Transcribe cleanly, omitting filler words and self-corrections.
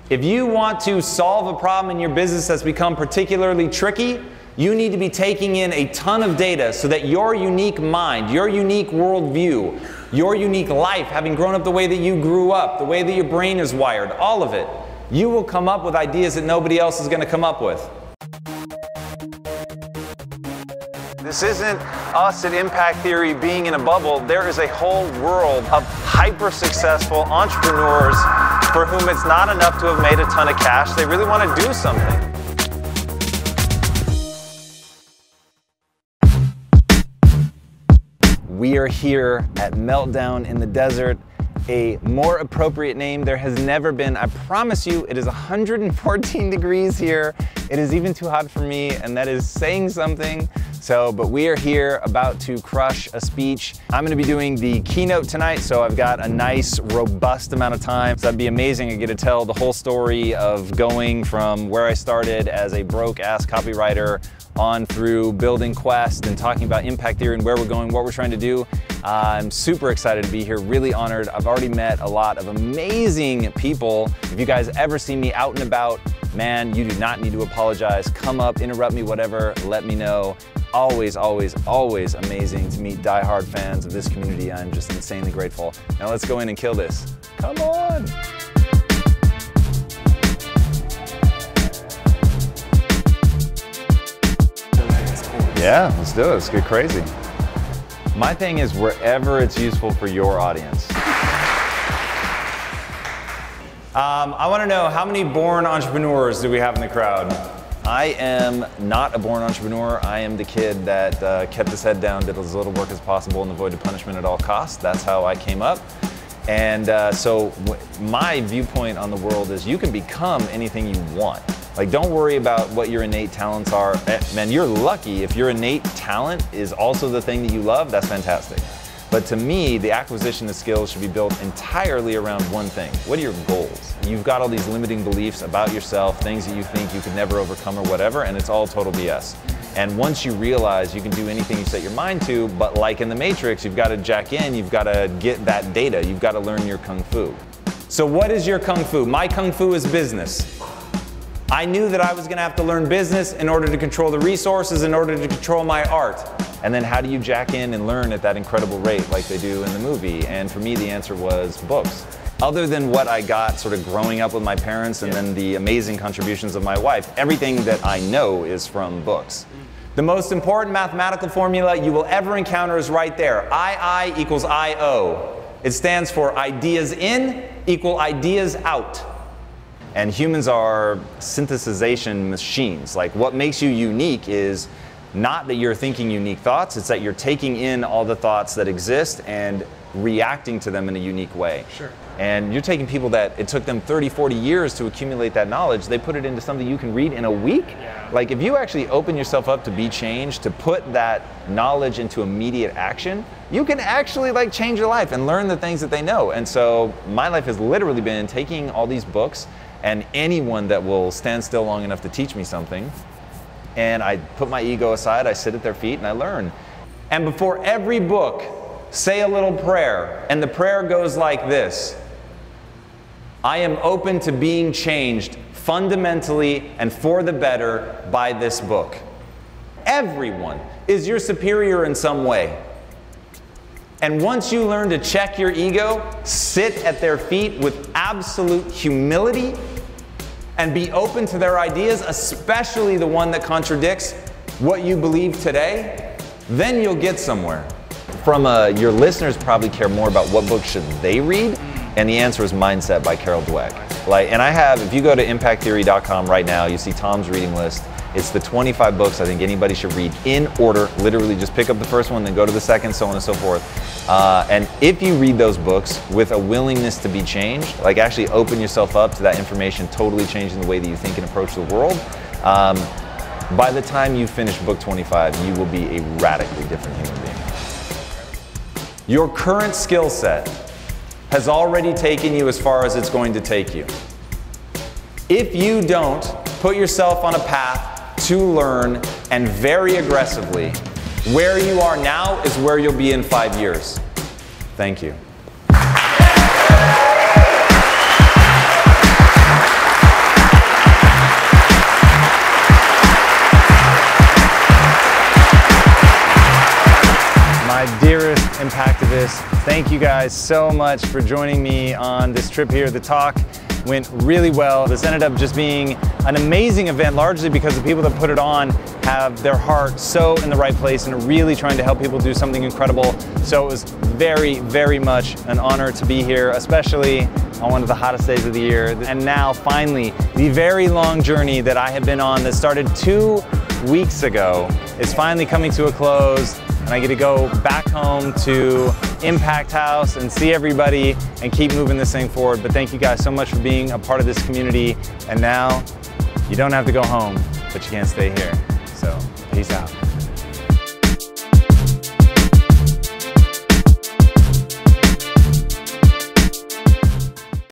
If you want to solve a problem in your business that's become particularly tricky, you need to be taking in a ton of data so that your unique mind, your unique worldview, your unique life, having grown up the way that you grew up, the way that your brain is wired, all of it, you will come up with ideas that nobody else is going to come up with. This isn't us at Impact Theory being in a bubble. There is a whole world of hyper-successful entrepreneurs for whom it's not enough to have made a ton of cash. They really want to do something. We are here at Meltdown in the desert. A more appropriate name there has never been. I promise you, it is 114 degrees here. It is even too hot for me, and that is saying something. But we are here about to crush a speech. I'm gonna be doing the keynote tonight, so I've got a nice, robust amount of time. So that'd be amazing. I get to tell the whole story of going from where I started as a broke-ass copywriter on through building Quest and talking about impact theory and where we're going, what we're trying to do. I'm super excited to be here, really honored. I've already met a lot of amazing people. If you guys ever see me out and about, man, you do not need to apologize. Come up, interrupt me, whatever, let me know. Always, always, always amazing to meet diehard fans of this community. I'm just insanely grateful. Now let's go in and kill this. Come on. Yeah, let's do it. Let's get crazy. My thing is wherever it's useful for your audience. I want to know, how many born entrepreneurs do we have in the crowd? I am not a born entrepreneur. I am the kid that kept his head down, did as little work as possible, and avoided punishment at all costs. That's how I came up. And so my viewpoint on the world is you can become anything you want. Like, don't worry about what your innate talents are. Man, you're lucky if your innate talent is also the thing that you love. That's fantastic. But to me, the acquisition of skills should be built entirely around one thing. What are your goals? You've got all these limiting beliefs about yourself, things that you think you could never overcome or whatever, and it's all total BS. And once you realize you can do anything you set your mind to, but like in the Matrix, you've got to jack in, you've got to get that data, you've got to learn your Kung Fu. So what is your Kung Fu? My Kung Fu is business. I knew that I was going to have to learn business in order to control the resources, in order to control my art. And then how do you jack in and learn at that incredible rate like they do in the movie? And for me, the answer was books. Other than what I got sort of growing up with my parents and then the amazing contributions of my wife, everything that I know is from books. The most important mathematical formula you will ever encounter is right there. I equals I-O. It stands for ideas in equal ideas out. And humans are synthesization machines. Like, what makes you unique is not that you're thinking unique thoughts, it's that you're taking in all the thoughts that exist and reacting to them in a unique way. Sure. And you're taking people that it took them 30, 40 years to accumulate that knowledge, they put it into something you can read in a week. Yeah. Like, if you actually open yourself up to be changed, to put that knowledge into immediate action, you can actually like change your life and learn the things that they know. And so my life has literally been taking all these books and anyone that will stand still long enough to teach me something, and I put my ego aside, I sit at their feet and I learn. And before every book, say a little prayer, and the prayer goes like this: I am open to being changed fundamentally and for the better by this book. Everyone is your superior in some way. And once you learn to check your ego, sit at their feet with absolute humility, and be open to their ideas, especially the one that contradicts what you believe today, then you'll get somewhere. Your listeners probably care more about what book should they read, and the answer is Mindset by Carol Dweck. And I have, if you go to impacttheory.com right now, you see Tom's reading list. It's the 25 books I think anybody should read in order. Literally just pick up the first one, then go to the second, so on and so forth. And if you read those books with a willingness to be changed, like actually open yourself up to that information totally changing the way that you think and approach the world, by the time you finish book 25, you will be a radically different human being. Your current skill set has already taken you as far as it's going to take you. If you don't put yourself on a path to learn, and very aggressively, where you are now is where you'll be in 5 years. Thank you. Impactivist. Thank you guys so much for joining me on this trip here. The talk went really well. This ended up just being an amazing event, largely because the people that put it on have their heart so in the right place and are really trying to help people do something incredible. So it was very, very much an honor to be here, especially on one of the hottest days of the year. And now, finally, the very long journey that I have been on that started 2 weeks ago is finally coming to a close, and I get to go back home to Impact House and see everybody and keep moving this thing forward. But thank you guys so much for being a part of this community. And now, you don't have to go home, but you can't stay here. So, peace out.